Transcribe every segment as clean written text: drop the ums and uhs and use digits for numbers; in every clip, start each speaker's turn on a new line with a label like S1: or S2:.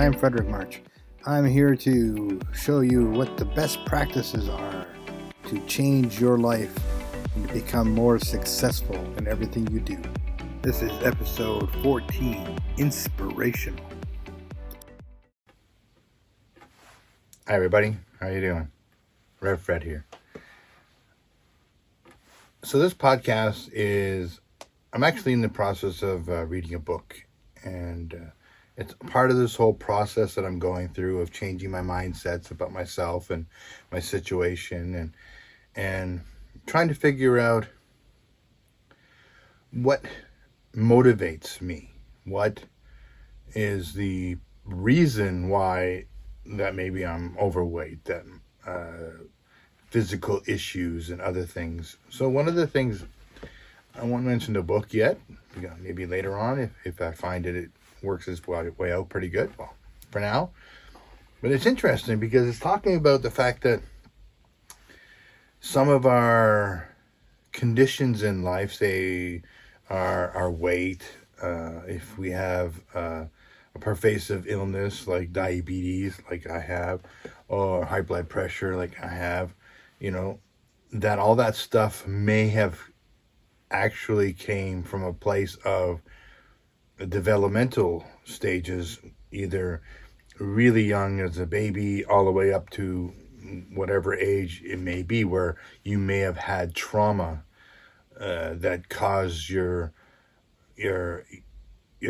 S1: I'm Frederick March. I'm here to show you what the best practices are to change your life and to become more successful in everything you do. This is episode 14, Inspirational.
S2: Hi everybody, how you doing? Rev Fred here. So this podcast is, I'm actually in the process of reading a book, and it's part of this whole process that I'm going through of changing my mindsets about myself and my situation, and trying to figure out what motivates me. What is the reason why that maybe I'm overweight, that physical issues and other things. So one of the things, I won't mention the book yet, maybe later on if I find it works its way out pretty good. Well, for now. But it's interesting because it's talking about the fact that some of our conditions in life, say our weight, if we have a pervasive illness like diabetes, like I have, or high blood pressure, like I have, that all that stuff may have actually came from a place of developmental stages, either really young as a baby all the way up to whatever age it may be, where you may have had trauma that caused your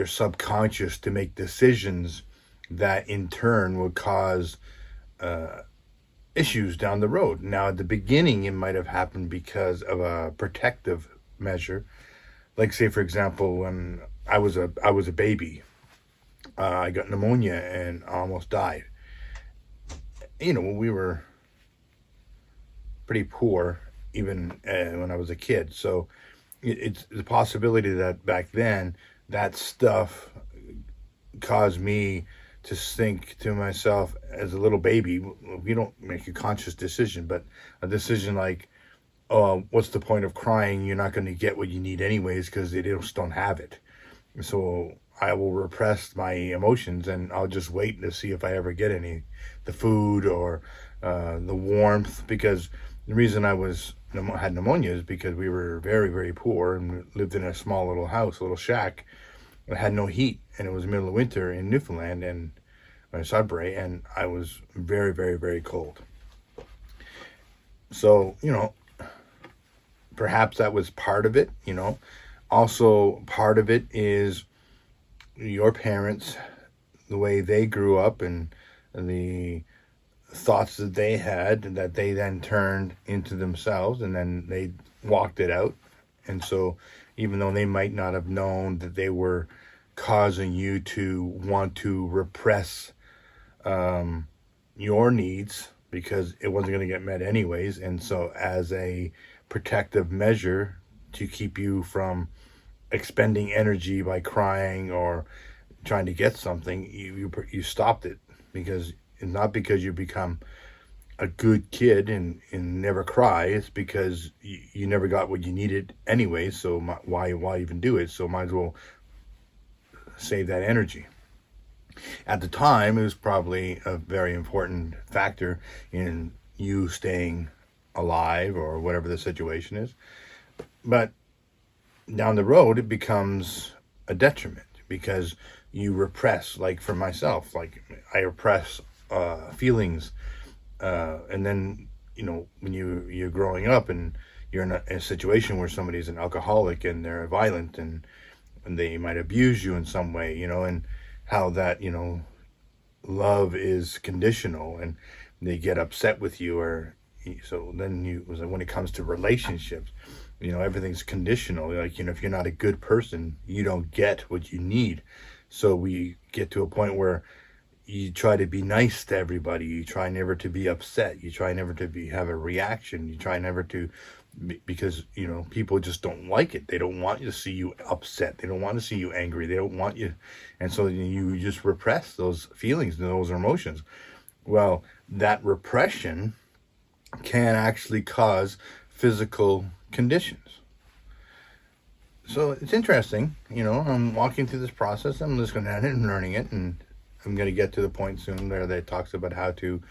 S2: subconscious to make decisions that in turn would cause issues down the road. Now, at the beginning, it might have happened because of a protective measure. Like, say, for example, when I was a baby, I got pneumonia and almost died. We were pretty poor even when I was a kid. So it's the possibility that back then, that stuff caused me to think to myself as a little baby. You don't make a conscious decision, but a decision like, oh, what's the point of crying? You're not going to get what you need anyways because they just don't have it. So I will repress my emotions and I'll just wait to see if I ever get any, the food or the warmth. Because the reason I had pneumonia is because we were very, very poor and lived in a small little house, a little shack. It had no heat, and it was the middle of winter in Newfoundland and Sudbury, and I was very, very, very cold. So, perhaps that was part of it, Also, part of it is your parents, the way they grew up and the thoughts that they had that they then turned into themselves, and then they walked it out. And so even though they might not have known that they were causing you to want to repress your needs because it wasn't going to get met anyways, and so as a protective measure to keep you from expending energy by crying or trying to get something, you stopped it. Because it's not because you become a good kid and never cry. It's because you never got what you needed anyway, so why even do it? So might as well save that energy. At the time, it was probably a very important factor in you staying alive or whatever the situation is. But down the road, it becomes a detriment because you repress. Like for myself, like I repress feelings, and then when you're growing up and you're in a situation where somebody's an alcoholic and they're violent and they might abuse you in some way, and how that love is conditional and they get upset with you, or so then when it comes to relationships, everything's conditional. Like, if you're not a good person, you don't get what you need. So we get to a point where you try to be nice to everybody. You try never to be upset. You try never to have a reaction. You try never to, because, people just don't like it. They don't want to see you upset. They don't want to see you angry. They don't want you. And so you just repress those feelings and those emotions. Well, that repression can actually cause physical conditions. So it's interesting, I'm walking through this process. I'm listening at it and learning it, and I'm going to get to the point soon where that talks about how to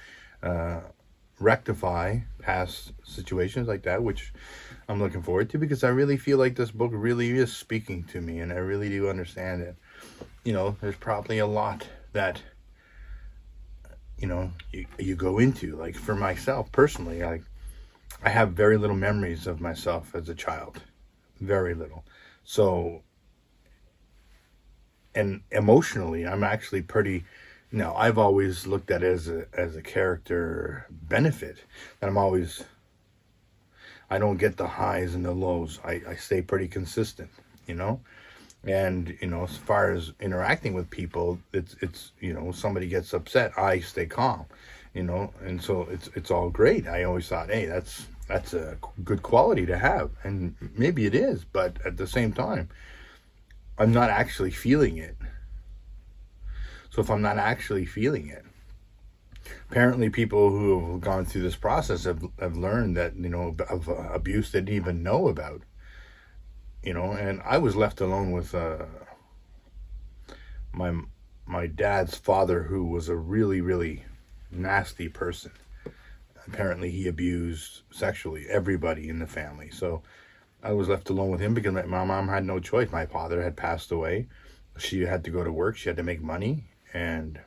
S2: rectify past situations like that, which I'm looking forward to, because I really feel like this book really is speaking to me, and I really do understand it. There's probably a lot that you go into. Like for myself personally, I have very little memories of myself as a child, very little. So, and emotionally, I'm actually pretty. I've always looked at it as a character benefit, that I don't get the highs and the lows. I stay pretty consistent, and as far as interacting with people, it's somebody gets upset, I stay calm, and so it's all great. I always thought, hey, that's a good quality to have, and maybe it is, but at the same time, I'm not actually feeling it. So if I'm not actually feeling it, apparently people who have gone through this process have learned that, of abuse they didn't even know about, and I was left alone with my dad's father, who was a really, really nasty person. Apparently he abused sexually everybody in the family. So I was left alone with him because my mom had no choice. My father had passed away. She had to go to work. She had to make money, and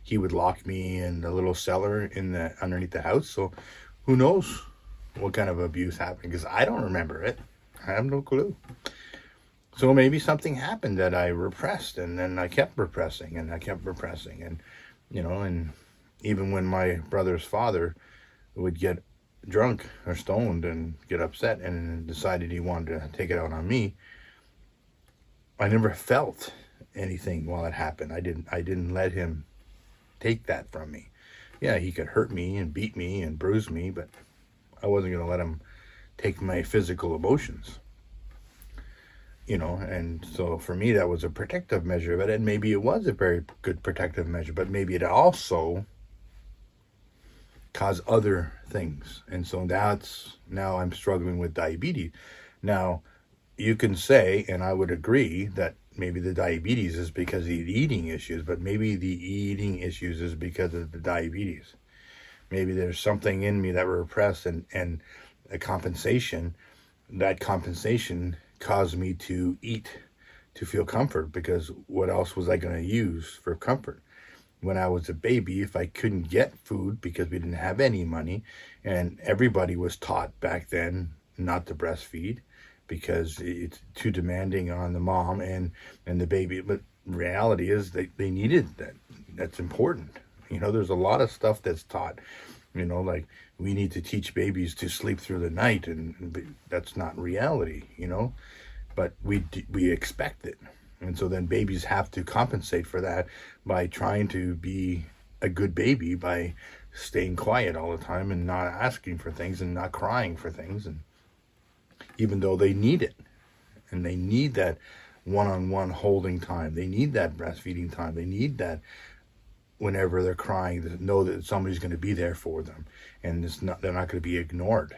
S2: he would lock me in the little cellar underneath the house. So who knows what kind of abuse happened, because I don't remember it. I have no clue. So maybe something happened that I repressed, and then I kept repressing, and and and even when my brother's father would get drunk or stoned and get upset and decided he wanted to take it out on me, I never felt anything while it happened. I didn't let him take that from me. Yeah, he could hurt me and beat me and bruise me, but I wasn't going to let him take my physical emotions. And so for me, that was a protective measure of it, and maybe it was a very good protective measure, but maybe it also caused other things. And so now I'm struggling with diabetes. Now, you can say, and I would agree, that maybe the diabetes is because of the eating issues, but maybe the eating issues is because of the diabetes. Maybe there's something in me that were repressed, and a compensation, that compensation caused me to eat to feel comfort, because what else was I going to use for comfort? When I was a baby, if I couldn't get food because we didn't have any money, and everybody was taught back then not to breastfeed because it's too demanding on the mom and the baby. But reality is they needed that. That's important. There's a lot of stuff that's taught, like we need to teach babies to sleep through the night, and that's not reality, but we expect it. And so then babies have to compensate for that by trying to be a good baby, by staying quiet all the time and not asking for things and not crying for things, and even though they need it, and they need that one-on-one holding time, they need that breastfeeding time, they need that whenever they're crying, to know that somebody's going to be there for them, and they're not going to be ignored.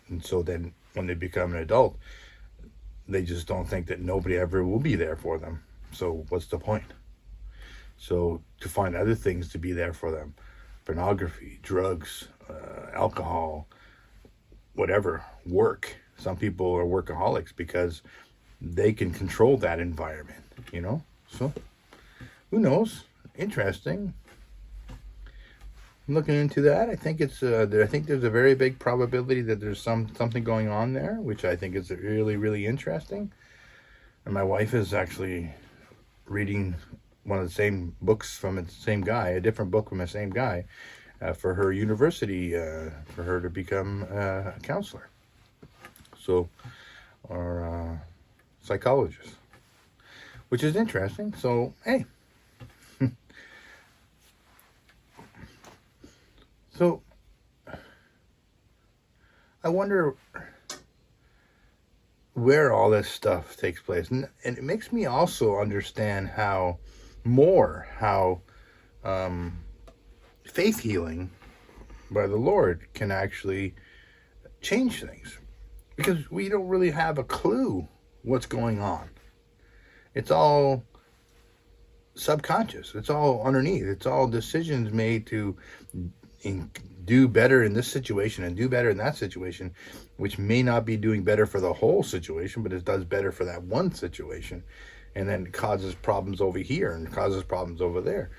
S2: And so then when they become an adult, they just don't think that nobody ever will be there for them. So what's the point? So to find other things to be there for them, pornography, drugs, alcohol, whatever, work. Some people are workaholics because they can control that environment, So who knows? Interesting. I'm looking into that. I think I think there's a very big probability that there's something going on there, which I think is really, really interesting. And my wife is actually reading one of the same books from the same guy, a different book from the same guy, for her university, for her to become a counselor. So, or psychologist, which is interesting. So, hey. So, I wonder where all this stuff takes place. And it makes me also understand how faith healing by the Lord can actually change things. Because we don't really have a clue what's going on. It's all subconscious. It's all underneath. It's all decisions made to do better in this situation and do better in that situation, which may not be doing better for the whole situation, but it does better for that one situation. And then it causes problems over here and causes problems over there.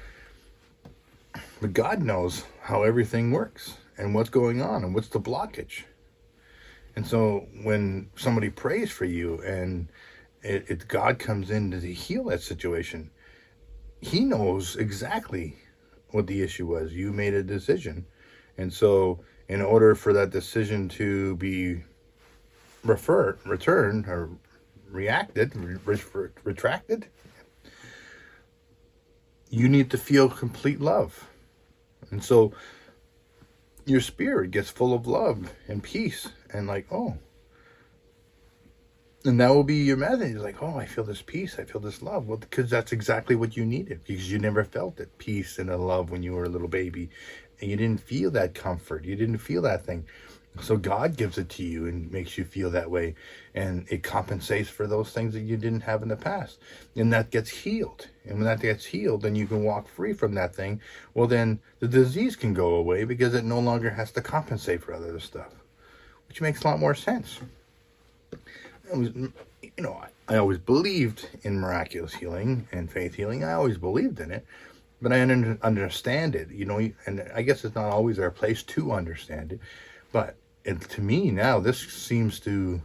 S2: But God knows how everything works and what's going on and what's the blockage. And so when somebody prays for you and God comes in to heal that situation, he knows exactly what the issue was. You made a decision. And so in order for that decision to be returned or retracted, you need to feel complete love. And so your spirit gets full of love and peace and like, oh, and that will be your message. It's like, oh, I feel this peace. I feel this love. Well, because that's exactly what you needed, because you never felt it, peace and love when you were a little baby. And you didn't feel that comfort. You didn't feel that thing. So God gives it to you and makes you feel that way. And it compensates for those things that you didn't have in the past. And that gets healed. And when that gets healed, then you can walk free from that thing. Well, then the disease can go away because it no longer has to compensate for other stuff, which makes a lot more sense. I always believed in miraculous healing and faith healing. I always believed in it, but I understand it, and I guess it's not always our place to understand it. But to me now, this seems to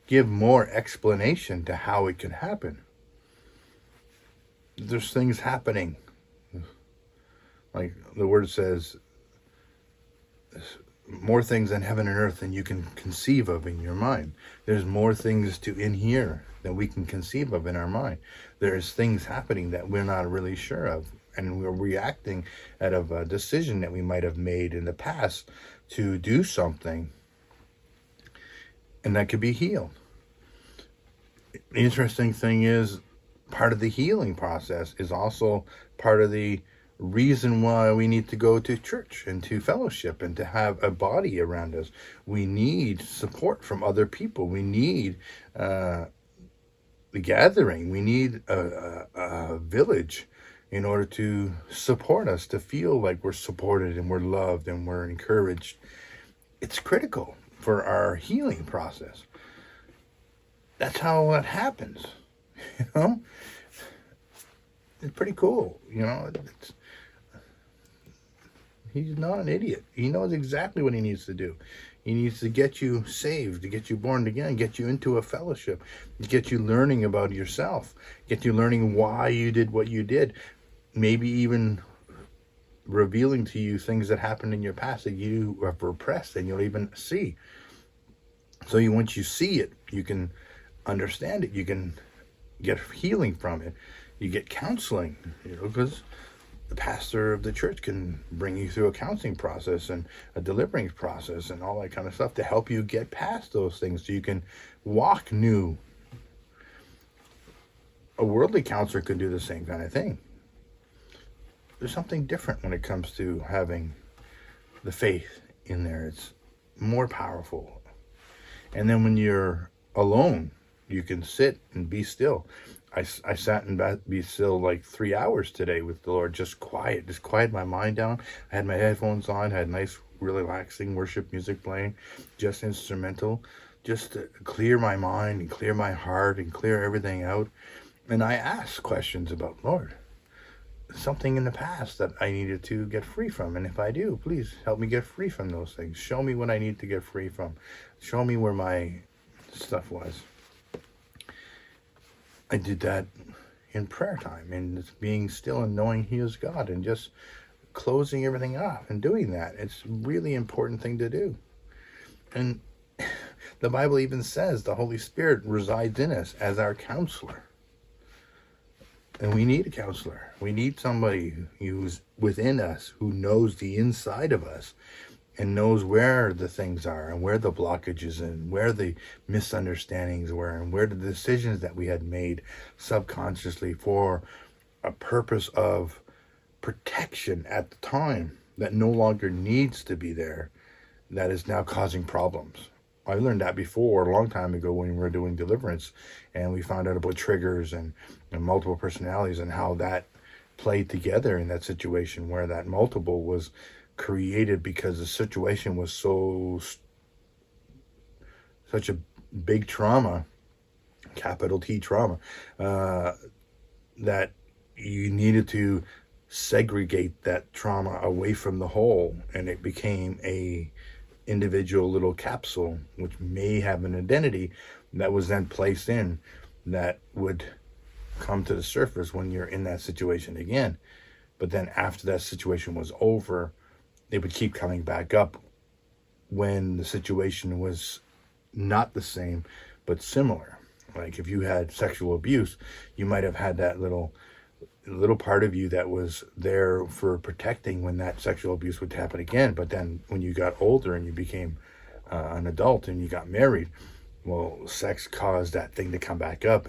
S2: give more explanation to how it can happen. There's things happening. Like the word says, more things in heaven and earth than you can conceive of in your mind. There's more things in here than we can conceive of in our mind. There's things happening that we're not really sure of, and we're reacting out of a decision that we might have made in the past to do something, and that could be healed. The interesting thing is, part of the healing process is also part of the reason why we need to go to church and to fellowship and to have a body around us. We need support from other people. We need the gathering. We need a village in order to support us, to feel like we're supported and we're loved and we're encouraged. It's critical for our healing process. That's how that happens. It's pretty cool. He's not an idiot. He knows exactly what he needs to do. He needs to get you saved, to get you born again, get you into a fellowship, get you learning about yourself, get you learning why you did what you did, maybe even revealing to you things that happened in your past that you have repressed and you'll even see. So once you see it, you can understand it. You can get healing from it. You get counseling, because the pastor of the church can bring you through a counseling process and a deliverance process and all that kind of stuff to help you get past those things so you can walk new. A worldly counselor could do the same kind of thing. There's something different when it comes to having the faith in there. It's more powerful. And then when you're alone, you can sit and be still. I sat and be still like 3 hours today with the Lord, just quiet my mind down. I had my headphones on, had nice, relaxing worship music playing, just instrumental, just to clear my mind and clear my heart and clear everything out. And I asked questions about, Lord, something in the past that I needed to get free from. And if I do, please help me get free from those things. Show me what I need to get free from. Show me where my stuff was. I did that in prayer time and just being still and knowing He is God and just closing everything off and doing that. It's a really important thing to do. And the Bible even says the Holy Spirit resides in us as our counselor. And we need a counselor. We need somebody who's within us, who knows the inside of us and knows where the things are and where the blockages and where the misunderstandings were and where the decisions that we had made subconsciously for a purpose of protection at the time that no longer needs to be there, that is now causing problems. I learned that before a long time ago when we were doing deliverance, and we found out about triggers and multiple personalities and how that played together in that situation, where that multiple was created because the situation was such a big trauma, capital T trauma, that you needed to segregate that trauma away from the whole, and it became a individual little capsule which may have an identity that was then placed in, that would come to the surface when you're in that situation again. But then after that situation was over, it would keep coming back up when the situation was not the same but similar. Like if you had sexual abuse, you might have had that little part of you that was there for protecting when that sexual abuse would happen again. But then when you got older and you became an adult and you got married, well, sex caused that thing to come back up,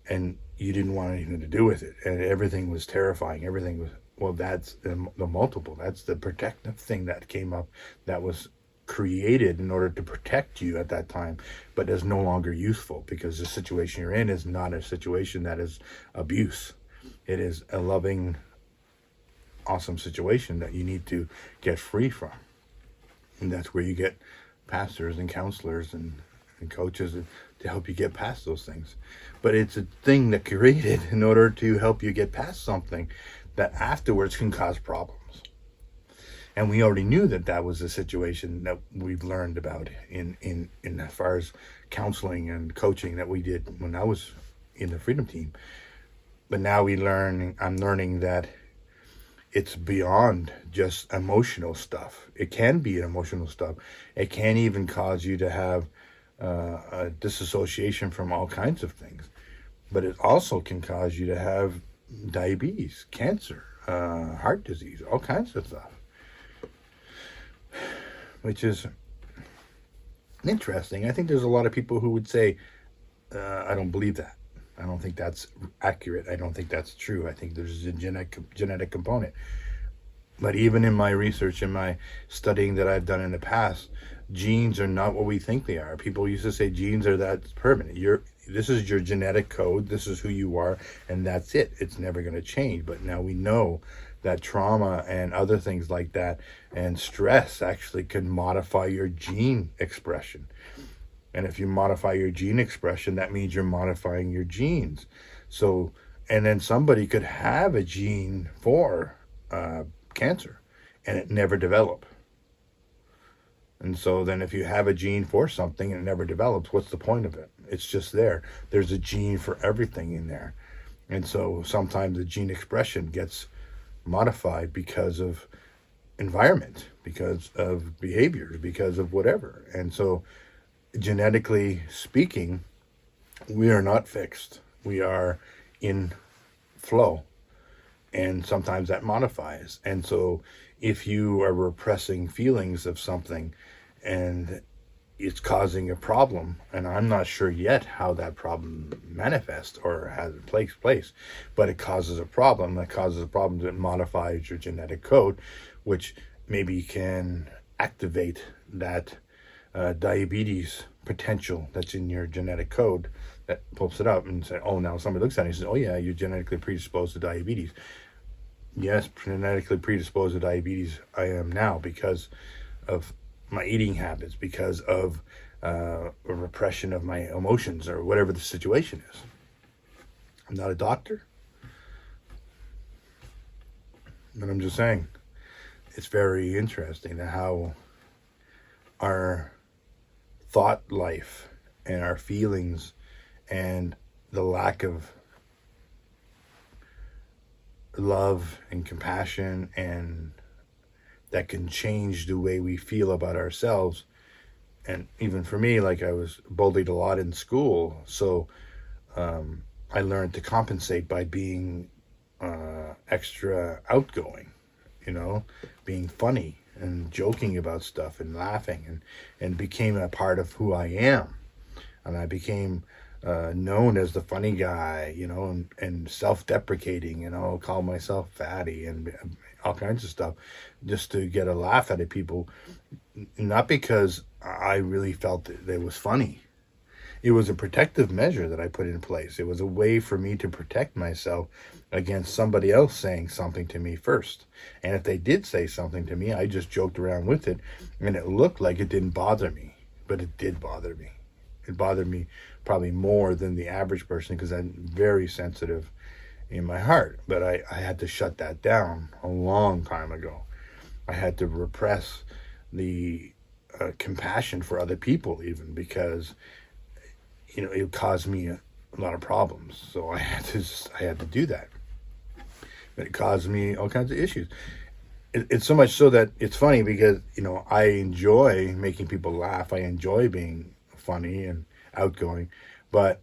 S2: and you didn't want anything to do with it, and everything was terrifying. Everything was, well, that's the multiple. That's the protective thing that came up, that was created in order to protect you at that time, but is no longer useful, because the situation you're in is not a situation that is abuse. It is a loving, awesome situation that you need to get free from. And that's where you get pastors and counselors and coaches to help you get past those things. But it's a thing that created in order to help you get past something that afterwards can cause problems. And we already knew that that was a situation that we've learned about in as far as counseling and coaching that we did when I was in the Freedom Team. But now I'm learning that it's beyond just emotional stuff. It can be emotional stuff. It can even cause you to have a disassociation from all kinds of things. But it also can cause you to have diabetes, cancer, heart disease, all kinds of stuff. Which is interesting. I think there's a lot of people who would say, I don't believe that. I don't think that's accurate. I don't think that's true. I think there's a genetic component. But even in my research, in my studying that I've done in the past, genes are not what we think they are. People used to say genes are that permanent. This is your genetic code. This is who you are, and that's it. It's never going to change. But now we know that trauma and other things like that and stress actually can modify your gene expression. And if you modify your gene expression, that means you're modifying your genes. So, and then somebody could have a gene for cancer and it never develop. And so then if you have a gene for something and it never develops, what's the point of it? It's just there. There's a gene for everything in there. And so sometimes the gene expression gets modified because of environment, because of behaviors, because of whatever. And so genetically speaking, we are not fixed. We are in flow. And sometimes that modifies. And so if you are repressing feelings of something and it's causing a problem, and I'm not sure yet how that problem manifests or has place, but it causes a problem. That causes a problem that modifies your genetic code, which maybe can activate that diabetes potential that's in your genetic code, that pulls it up and say, oh, now somebody looks at it and says, oh yeah, you're genetically predisposed to diabetes. Yes, genetically predisposed to diabetes I am now because of my eating habits, because of a repression of my emotions or whatever the situation is. I'm not a doctor, but I'm just saying it's very interesting how our thought life and our feelings and the lack of love and compassion, and that can change the way we feel about ourselves. And even for me, like, I was bullied a lot in school, so I learned to compensate by being extra outgoing, being funny and joking about stuff and laughing, and became a part of who I am. And I became known as the funny guy, and self-deprecating, call myself fatty and all kinds of stuff just to get a laugh out of people. not because I really felt that it was funny. It was a protective measure that I put in place. It was a way for me to protect myself against somebody else saying something to me first. And if they did say something to me, I just joked around with it, and it looked like it didn't bother me, but it did bother me. It bothered me probably more than the average person because I'm very sensitive in my heart. But I had to shut that down a long time ago. I had to repress the compassion for other people, even because it caused me a lot of problems. So I had to do that. But it caused me all kinds of issues. It's so much so that it's funny because I enjoy making people laugh. I enjoy being funny and outgoing, but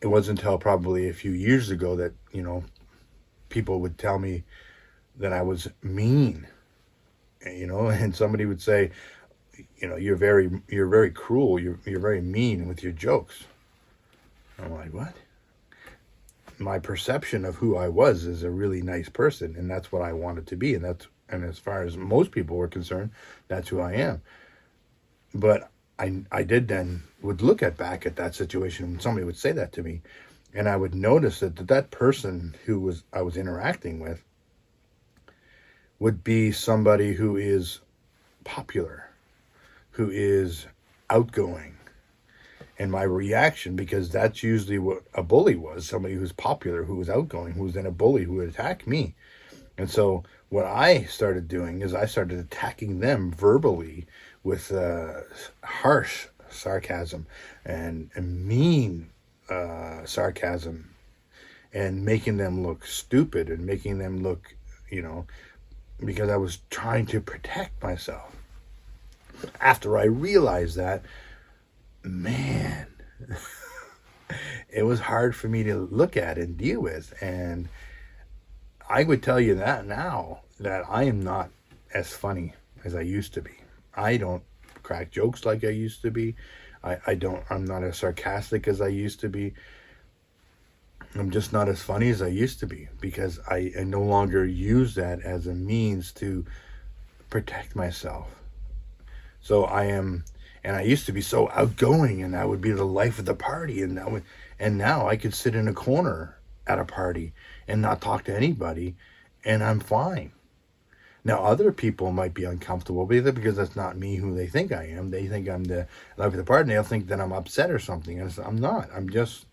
S2: it wasn't until probably a few years ago that people would tell me that I was mean. And somebody would say, you're very cruel. You're very mean with your jokes. I'm like, what? My perception of who I was is a really nice person, and that's what I wanted to be, and as far as most people were concerned, that's who I am. But I did then would look back at that situation when somebody would say that to me, and I would notice that person who I was interacting with would be somebody who is popular, who is outgoing. And my reaction, because that's usually what a bully was, somebody who's popular, who was outgoing, who was then a bully who would attack me. And so what I started doing is I started attacking them verbally with harsh sarcasm and mean sarcasm, and making them look stupid and making them look, because I was trying to protect myself. After I realized that, man, it was hard for me to look at and deal with. And I would tell you that now, that I am not as funny as I used to be. I don't crack jokes like I used to be. I'm not as sarcastic as I used to be. I'm just not as funny as I used to be, because I no longer use that as a means to protect myself. So and I used to be so outgoing, and I would be the life of the party, and now I could sit in a corner at a party and not talk to anybody, and I'm fine. Now, other people might be uncomfortable with it because that's not me who they think I am. They think I'm the life of the party, and they'll think that I'm upset or something, and I'm not. I'm just,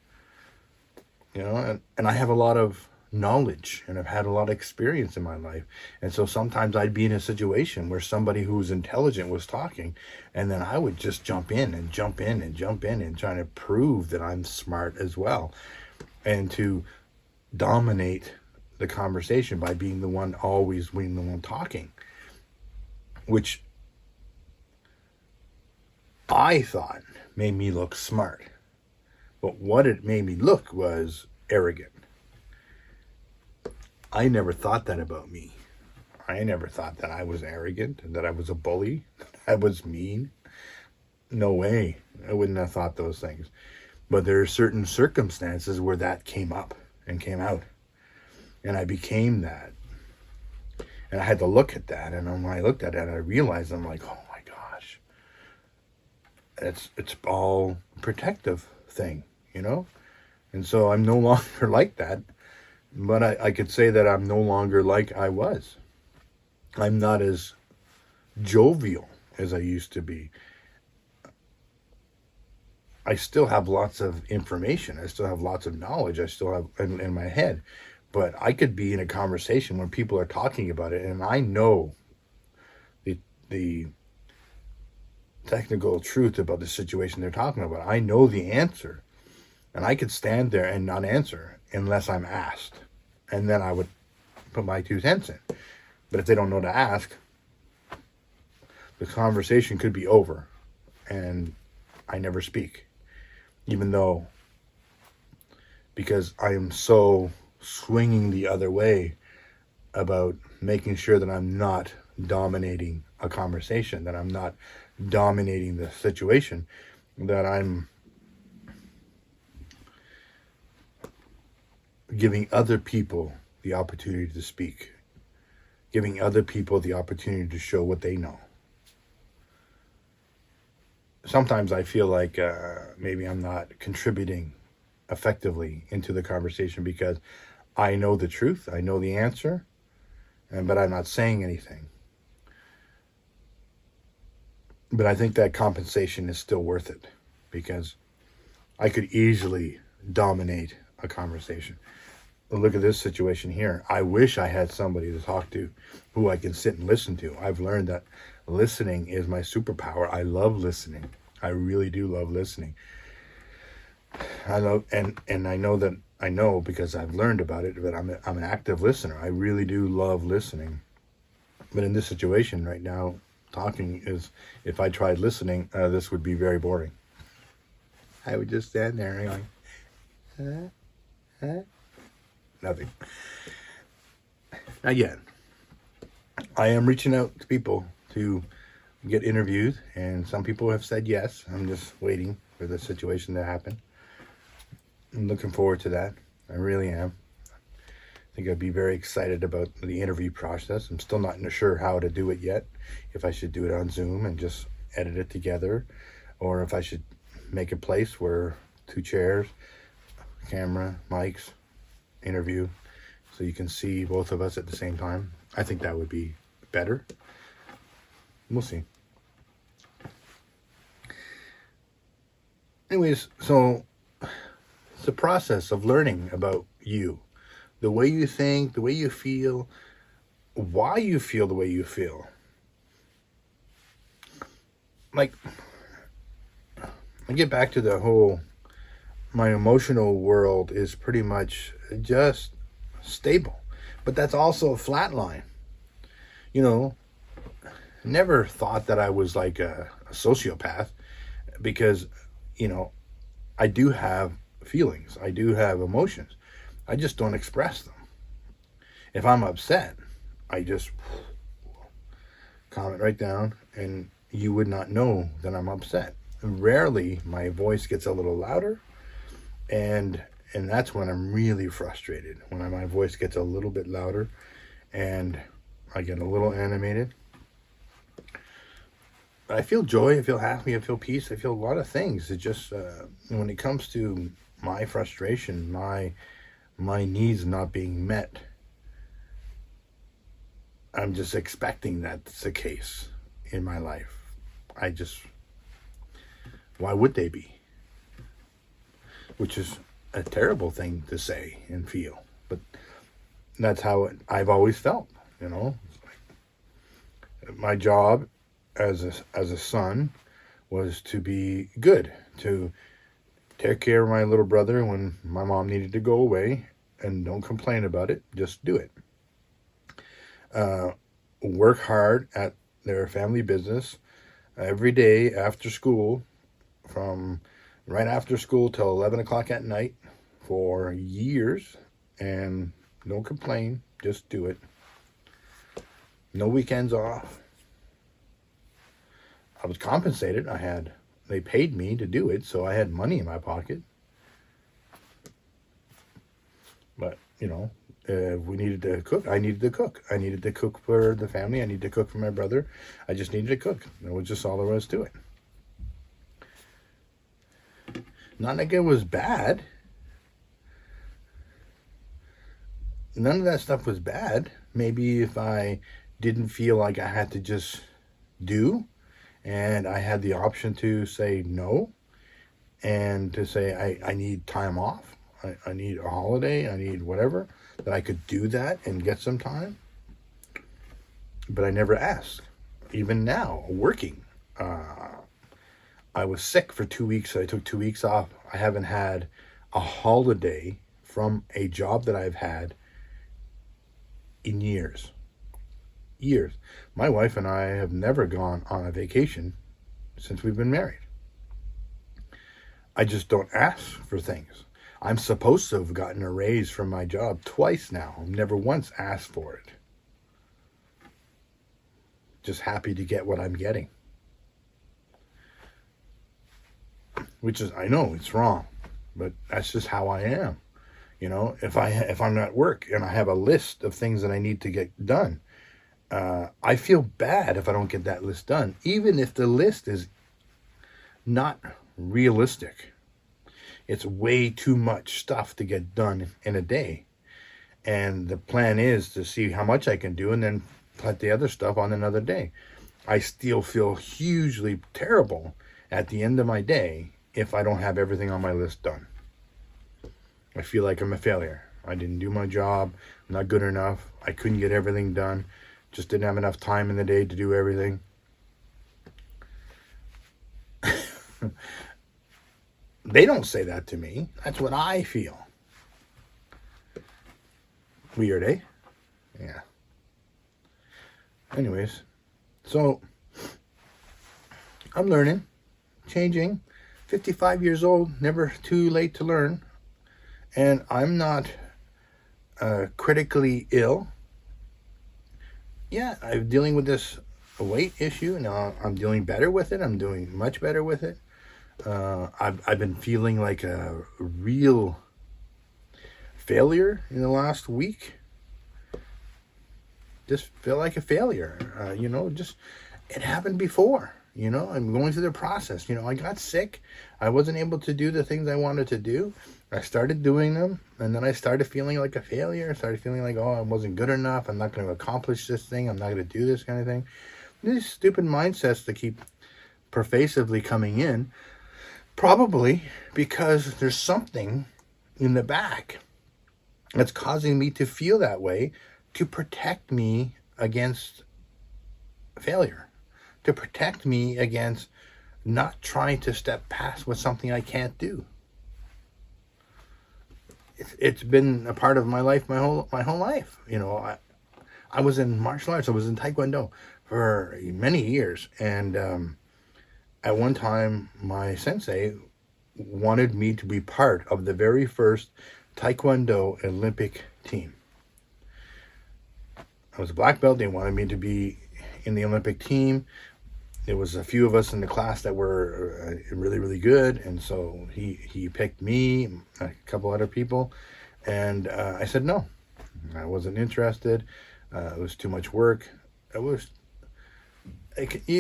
S2: and I have a lot of knowledge, and I've had a lot of experience in my life. And so sometimes I'd be in a situation where somebody who's intelligent was talking, and then I would just jump in and trying to prove that I'm smart as well, and to dominate the conversation by being the one talking, which I thought made me look smart. But what it made me look was arrogant. I never thought that about me. I never thought that I was arrogant, that I was a bully, that I was mean. No way. I wouldn't have thought those things. But there are certain circumstances where that came up and came out. And I became that. And I had to look at that. And when I looked at it, I realized, I'm like, oh my gosh. It's all protective thing, And so I'm no longer like that. But I could say that I'm no longer like I was. I'm not as jovial as I used to be. I still have lots of information. I still have lots of knowledge. I still have in my head. But I could be in a conversation when people are talking about it, and I know the technical truth about the situation they're talking about. I know the answer. And I could stand there and not answer unless I'm asked. And then I would put my 2 cents in. But if they don't know to ask, the conversation could be over. And I never speak. Even though, because I am so swinging the other way about making sure that I'm not dominating a conversation, that I'm not dominating the situation, that I'm giving other people the opportunity to speak, giving other people the opportunity to show what they know. sometimes I feel like maybe I'm not contributing effectively into the conversation because I know the truth, I know the answer, but I'm not saying anything. But I think that compensation is still worth it because I could easily dominate a conversation. But look at this situation here. I wish I had somebody to talk to who I can sit and listen to. I've learned that listening is my superpower. I love listening. I really do love listening. I love and I know because I've learned about it, but I'm an active listener. I really do love listening. But in this situation right now, talking is, if I tried listening, this would be very boring. I would just stand there and going, nothing. Again, I am reaching out to people to get interviewed, and some people have said yes. I'm just waiting for the situation to happen. I'm looking forward to that. I really am. I think I'd be very excited about the interview process. I'm still not sure how to do it yet. If I should do it on Zoom and just edit it together, or if I should make a place where 2 chairs, camera, mics, interview, so you can see both of us at the same time. I think that would be better. We'll see. Anyways, so it's a process of learning about you, the way you think, the way you feel, why you feel the way you feel. Like, I get back to the whole, my emotional world is pretty much just stable, but that's also a flat line. You know, never thought that I was like a sociopath because, you know, I do have feelings. I do have emotions. I just don't express them. If I'm upset, I just calm it right down and you would not know that I'm upset. Rarely my voice gets a little louder, and that's when I'm really frustrated, when my voice gets a little bit louder and I get a little animated. I feel joy, I feel happy, I feel peace, I feel a lot of things. It just, when it comes to my frustration, my needs not being met, I'm just expecting that's the case in my life. Why would they be? Which is a terrible thing to say and feel, but that's how I've always felt, you know. My job as a son was to be good, to take care of my little brother when my mom needed to go away, and don't complain about it, just do it. Work hard at their family business every day after school, from right after school till 11 o'clock at night for years, and don't complain, just do it. No weekends off. I was compensated. They paid me to do it, so I had money in my pocket. But, you know, if we needed to cook, I needed to cook. I needed to cook for the family. I needed to cook for my brother. I just needed to cook. That was just all there was to it. Not like it was bad. None of that stuff was bad. Maybe if I didn't feel like I had to just do, and I had the option to say no, and to say I need time off, I need a holiday, I need whatever, that I could do that and get some time. But I never asked. Even now, working, I was sick for 2 weeks, so I took 2 weeks off. I haven't had a holiday from a job that I've had in years. My wife and I have never gone on a vacation since we've been married. I just don't ask for things. I'm supposed to have gotten a raise from my job twice now. I've never once asked for it. Just happy to get what I'm getting. Which is, I know it's wrong, but that's just how I am. You know, if I'm at work and I have a list of things that I need to get done, I feel bad if I don't get that list done, even if the list is not realistic. It's way too much stuff to get done in a day. And the plan is to see how much I can do and then put the other stuff on another day. I still feel hugely terrible at the end of my day if I don't have everything on my list done. I feel like I'm a failure. I didn't do my job. I'm not good enough. I couldn't get everything done. Just didn't have enough time in the day to do everything. They don't say that to me. That's what I feel. Weird, eh? Yeah. Anyways, so I'm learning, changing. 55 years old, never too late to learn. And I'm not critically ill. Yeah, I'm dealing with this weight issue. Now I'm dealing better with it. I'm doing much better with it. I've been feeling like a real failure in the last week. Just feel like a failure. Just it happened before. I'm going through the process. I got sick. I wasn't able to do the things I wanted to do. I started doing them, and then I started feeling like a failure. I started feeling like, I wasn't good enough. I'm not going to accomplish this thing. I'm not going to do this kind of thing. These stupid mindsets that keep pervasively coming in, probably because there's something in the back that's causing me to feel that way, to protect me against failure, to protect me against not trying to step past with something I can't do. It's been a part of my life, my whole life. I was in martial arts. I was in Taekwondo for many years, and at one time, my sensei wanted me to be part of the very first Taekwondo Olympic team. I was a black belt. They wanted me to be in the Olympic team. There was a few of us in the class that were really, really good, and so he picked me, a couple other people, and I said no. I wasn't interested. It was too much work. You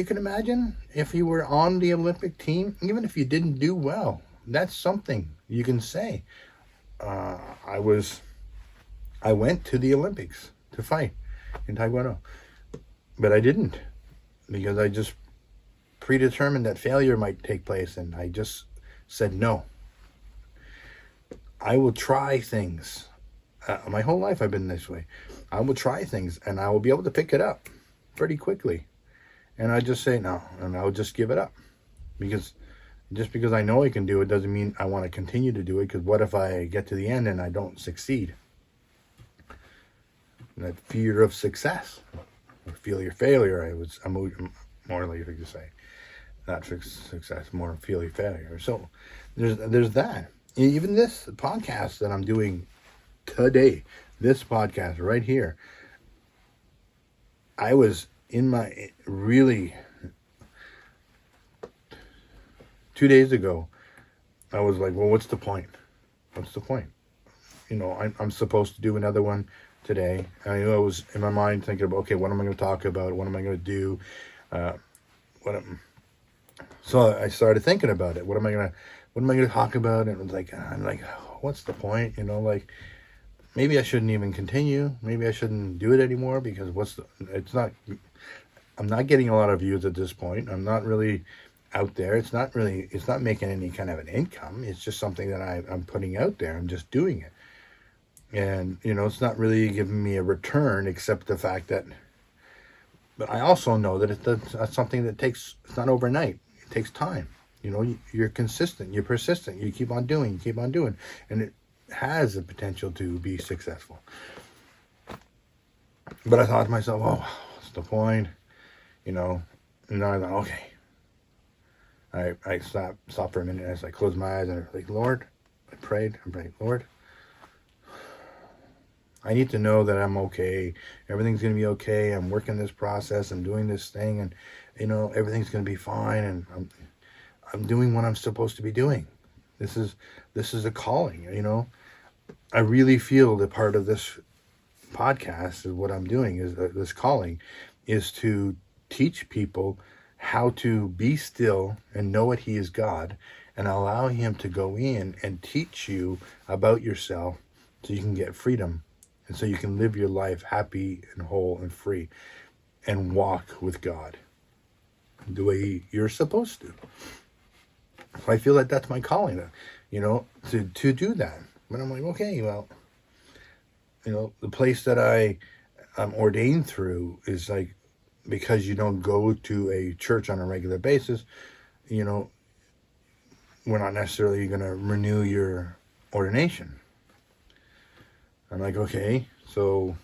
S2: can imagine if you were on the Olympic team, even if you didn't do well, that's something you can say. I went to the Olympics to fight in Taekwondo, but I didn't, because I just predetermined that failure might take place, and I just said no. I will try things. My whole life I've been this way. I will try things, and I will be able to pick it up pretty quickly. And I just say no, and I'll just give it up. Because just because I know I can do it doesn't mean I want to continue to do it, because what if I get to the end and I don't succeed? That fear of success, or failure, I'm more likely to say. Not success, more failure. So there's that. Even this podcast that I'm doing today, this podcast right here, I was in my really 2 days ago, I was like, well, what's the point? What's the point? I'm supposed to do another one today. I was in my mind thinking about, okay, what am I going to talk about? What am I going to do? So I started thinking about it. What am I going to talk about? And it was I'm like, what's the point? Maybe I shouldn't even continue. Maybe I shouldn't do it anymore, because I'm not getting a lot of views at this point. I'm not really out there. It's not making any kind of an income. It's just something that I'm putting out there. I'm just doing it. And, it's not really giving me a return, except the fact that, but I also know that it's something that it's not overnight. It takes time. You're consistent, you're persistent, you keep on doing, and it has the potential to be successful. But I thought to myself, what's the point? And then I thought, okay. I stopped for a minute, and I closed my eyes, and I was like, Lord, I'm praying, Lord, I need to know that I'm okay. Everything's going to be okay. I'm working this process. I'm doing this thing, and, everything's going to be fine. And I'm doing what I'm supposed to be doing. This is a calling, I really feel that part of this podcast is what I'm doing, is this calling is to teach people how to be still and know that he is God, and allow him to go in and teach you about yourself so you can get freedom, and so you can live your life happy and whole and free and walk with God the way you're supposed to. I feel like that's my calling, to do that. But I'm like, okay, well, the place that I'm ordained through is like, because you don't go to a church on a regular basis, we're not necessarily going to renew your ordination. I'm like, okay, so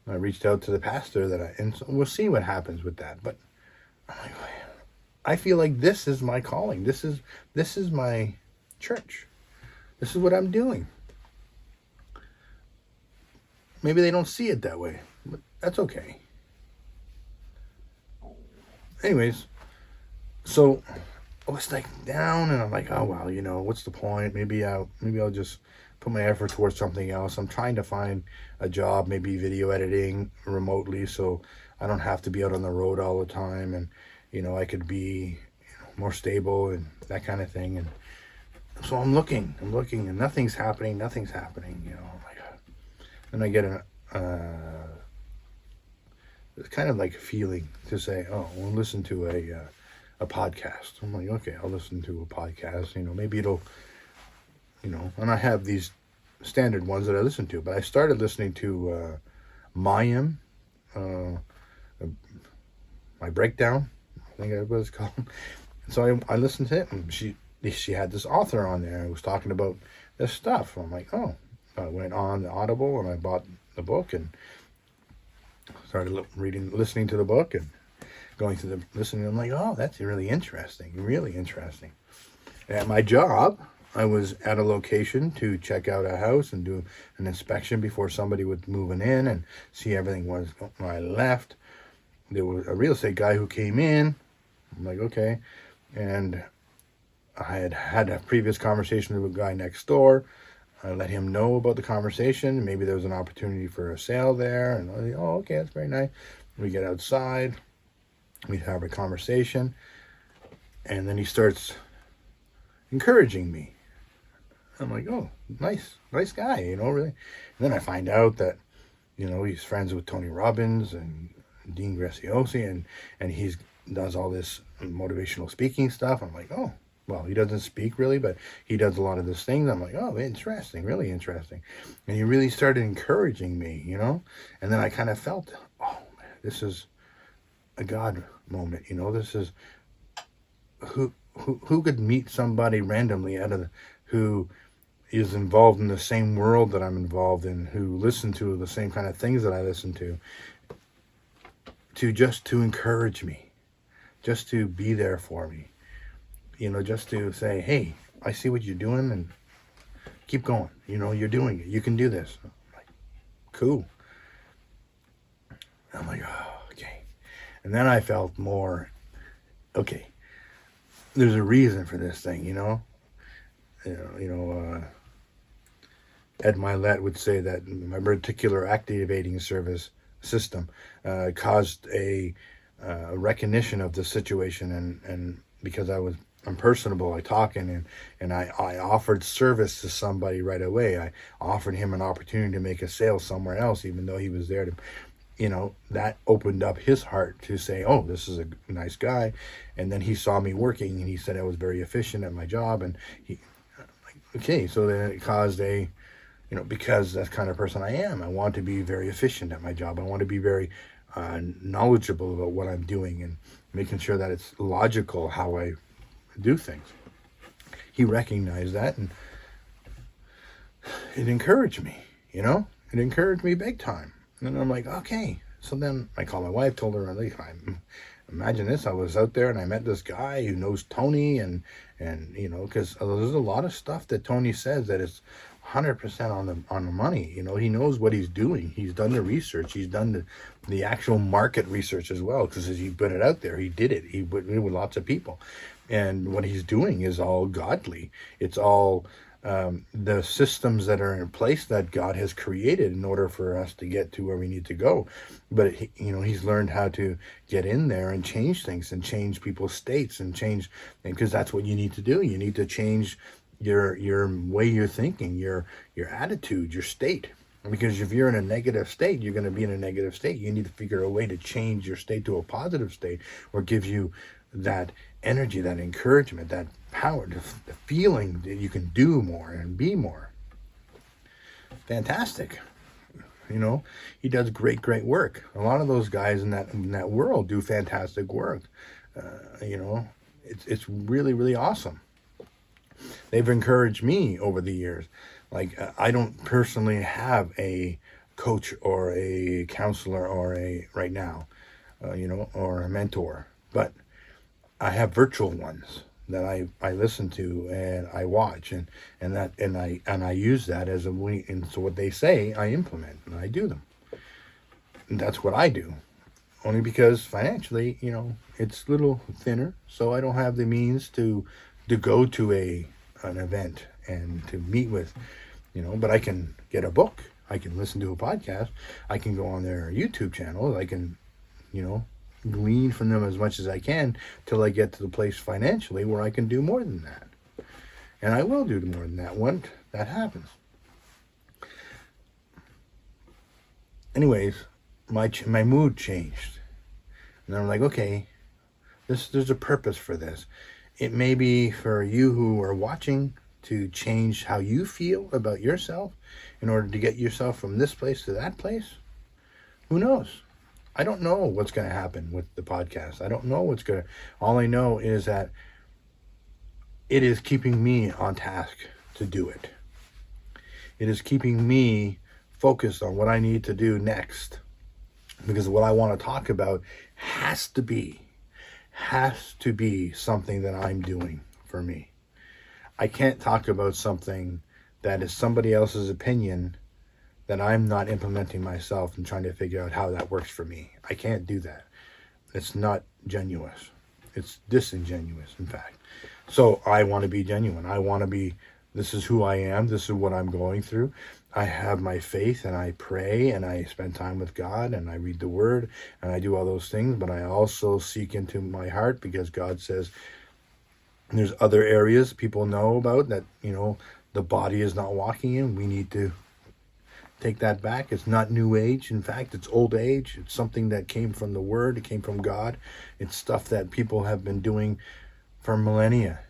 S2: I reached out to the pastor and so we'll see what happens with that. But I'm like, I feel like this is my calling. This is my church. This is what I'm doing. Maybe they don't see it that way, but that's okay. Anyways, so I was like down, and I'm like, oh well, what's the point? Maybe I'll just put my effort towards something else. I'm trying to find a job, maybe video editing remotely, so I don't have to be out on the road all the time, and I could be more stable and that kind of thing. And so I'm looking, and nothing's happening. I'm like, and I get it's kind of like a feeling to say, oh, we'll listen to a podcast. I'm like, okay, I'll listen to a podcast. Maybe it'll, and I have these standard ones that I listen to, but I started listening to Mayim, my breakdown, I think that's what it's called. So I listened to it, and she had this author on there who was talking about this stuff. I'm like, oh, I went on the Audible and I bought the book and started listening to the book and going through listening. I'm like, oh, that's really interesting. And at my job, I was at a location to check out a house and do an inspection before somebody was moving in and see everything was. When I left, there was a real estate guy who came in. I'm like, okay. And I had a previous conversation with a guy next door. I let him know about the conversation. Maybe there was an opportunity for a sale there. And I was like, oh, okay, that's very nice. We get outside. We have a conversation. And then he starts encouraging me. I'm like, oh, nice guy, really. And then I find out that, he's friends with Tony Robbins and Dean Graziosi, and he does all this motivational speaking stuff. I'm like, oh, well, he doesn't speak really, but he does a lot of this things. I'm like, oh, interesting, really interesting. And he really started encouraging me, And then I kind of felt, oh, man, this is a God moment, This is who could meet somebody randomly who is involved in the same world that I'm involved in, who listen to the same kind of things that I listen to encourage me, just to be there for me. Just to say, hey, I see what you're doing and keep going. You're doing it. You can do this. I'm like, cool. I'm like, oh, okay. And then I felt more, okay, there's a reason for this thing, Ed Milet would say that my reticular activating system caused a recognition of the situation, and because I'm personable, I talk and I offered service to somebody right away. I offered him an opportunity to make a sale somewhere else, even though he was there to, that opened up his heart to say, oh, this is a nice guy. And then he saw me working and he said I was very efficient at my job. And okay, so then it caused because that's the kind of person I am. I want to be very efficient at my job. I want to be very knowledgeable about what I'm doing and making sure that it's logical how I do things. He recognized that, and it encouraged me, It encouraged me big time. And then I'm like, okay. So then I called my wife, told her, imagine this, I was out there and I met this guy who knows Tony and because there's a lot of stuff that Tony says that is 100% on the money. He knows what he's doing. He's done the research. He's done the actual market research as well, because as he put it out there, he did it. He put it with lots of people. And what he's doing is all godly. It's all the systems that are in place that God has created in order for us to get to where we need to go. But he's learned how to get in there and change things and change people's states and change, because that's what you need to do. You need to change your way you're thinking, your attitude, your state. Because if you're in a negative state, you're going to be in a negative state. You need to figure a way to change your state to a positive state, or give you that energy, that encouragement, that power, the feeling that you can do more and be more. Fantastic. He does great work. A lot of those guys in that world do fantastic work. It's really awesome. They've encouraged me over the years. Like, I don't personally have a coach or a counselor or right now, or a mentor, but I have virtual ones that I listen to and I watch, and I use that as a way. And so what they say, I implement and I do them. And that's what I do. Only because financially, it's a little thinner, so I don't have the means to go to an event and to meet with, but I can get a book, I can listen to a podcast, I can go on their YouTube channel, I can, glean from them as much as I can till I get to the place financially where I can do more than that. And I will do more than that when that happens. Anyways, my mood changed. And I'm like, okay, there's a purpose for this. It may be for you who are watching to change how you feel about yourself in order to get yourself from this place to that place. Who knows? I don't know what's going to happen with the podcast. I don't know all I know is that it is keeping me on task to do it. It is keeping me focused on what I need to do next, because what I want to talk about has to be something that I'm doing for me. I can't talk about something that is somebody else's opinion that I'm not implementing myself and trying to figure out how that works for me. I can't do that. It's not genuine. It's disingenuous, in fact. So I want to be genuine. I want to be, this is who I am. This is what I'm going through. I have my faith and I pray and I spend time with God and I read the word and I do all those things, but I also seek into my heart, because God says there's other areas people know about that, the body is not walking in. We need to take that back. It's not new age. In fact, it's old age. It's something that came from the word. It came from God. It's stuff that people have been doing for millennia.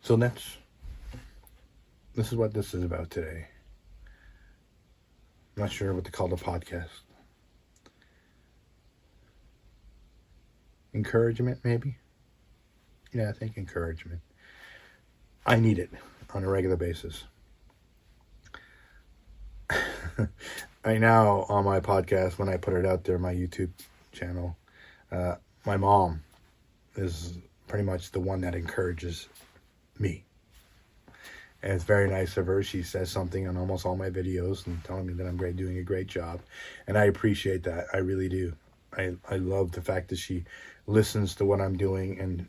S2: So this is what this is about today. I'm not sure what to call the podcast. Encouragement, maybe? Yeah, I think encouragement. I need it on a regular basis. Right now on my podcast, when I put it out there, my YouTube channel, my mom is pretty much the one that encourages me. And it's very nice of her. She says something on almost all my videos and telling me that I'm doing a great job. And I appreciate that. I really do. I love the fact that she listens to what I'm doing and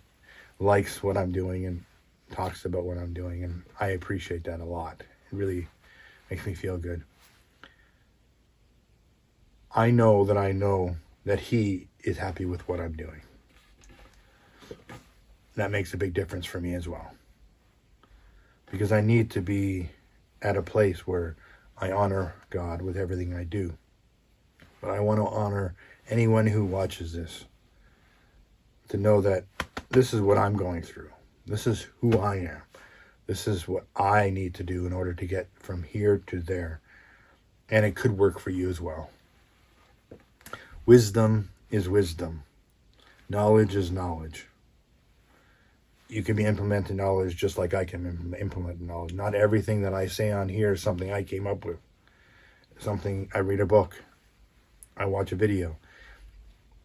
S2: likes what I'm doing and talks about what I'm doing, and I appreciate that a lot. It really makes me feel good. I know that he is happy with what I'm doing. That makes a big difference for me as well, because I need to be at a place where I honor God with everything I do. But I want to honor anyone who watches this, to know that this is what I'm going through. This is who I am. This is what I need to do in order to get from here to there. And it could work for you as well. Wisdom is wisdom. Knowledge is knowledge. You can be implementing knowledge just like I can implement knowledge. Not everything that I say on here is something I came up with. Something, I read a book. I watch a video.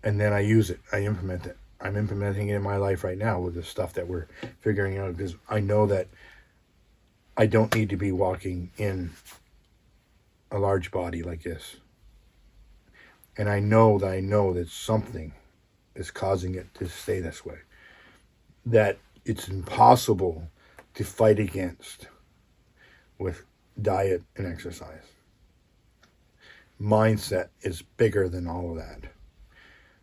S2: And then I use it. I implement it. I'm implementing it in my life right now with the stuff that we're figuring out, because I know that I don't need to be walking in a large body like this. And I know that something is causing it to stay this way. that it's impossible to fight against with diet and exercise. Mindset is bigger than all of that.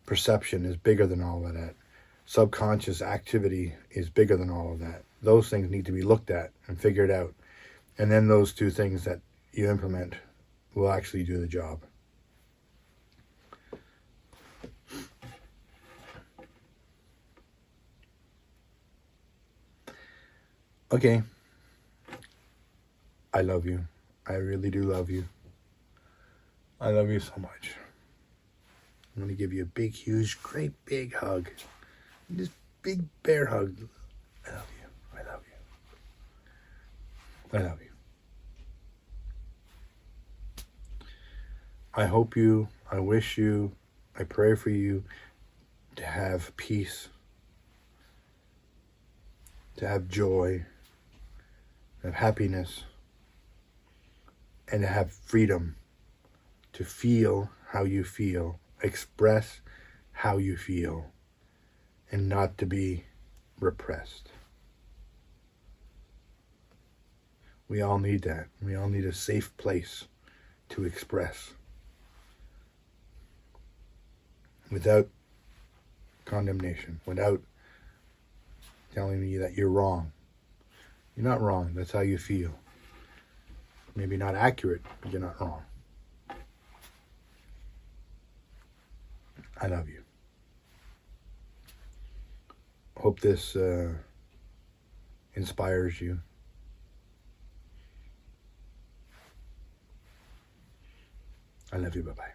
S2: Perception is bigger than all of that. Subconscious activity is bigger than all of that. Those things need to be looked at and figured out. And then those two things that you implement will actually do the job. Okay. I love you. I really do love you. I love you so much. I'm going to give you a big, huge, great big hug. This big bear hug. I love you. I love you. I love you. I hope you, I wish you, I pray for you to have peace, to have joy, to have happiness, and to have freedom to feel how you feel, express how you feel, and not to be repressed. We all need that. We all need a safe place to express without condemnation, without telling me that you're wrong. You're not wrong. That's how you feel. Maybe not accurate, but you're not wrong. I love you. Hope this inspires you. I love you. Bye-bye.